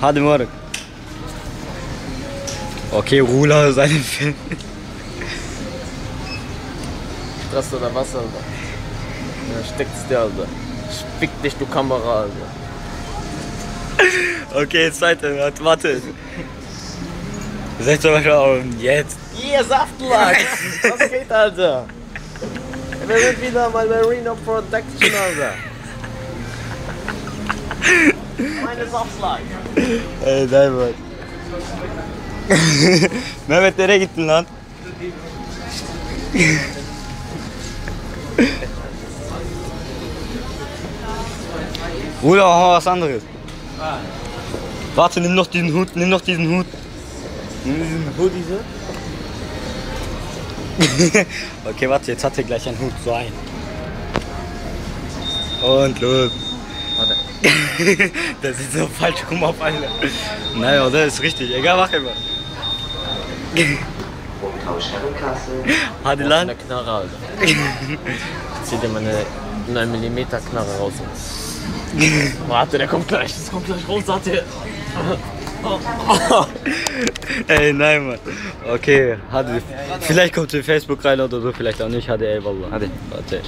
Hadi moruk. Okay, Ruler seine Film. Stress oder was, Alter? Ja, steckt's dir, Alter. Spick dich, du Kamera, Alter. Okay, zweite, warte. Setz doch mal schon jetzt. Hier, Saftlack! Was geht, Alter? Wir sind wieder mal bei Reno Production, Alter. Meine Saftlack. Ey, nein, Mann. Mehmet nereye gittin lan? Bruder, mach was anderes. Warte, nimm noch diesen Hut, nimm noch diesen Hut. Nimm diesen Hoodie so? Okay, warte, jetzt hat er gleich einen Hut, so ein. Und los. Warte. Das sieht so falsch rum auf alle. Naja, das ist richtig, egal, mach immer. Hadi lan. Eine Knarre, Alter. Ich zieh dir meine 9mm Knarre raus. Warte, der kommt gleich. Das kommt gleich raus, sagt er. Ey, nein, Mann. Okay, hadi. Vielleicht kommt in Facebook rein oder so, vielleicht auch nicht. Hadi, ey, Wallah. Hadi. Warte.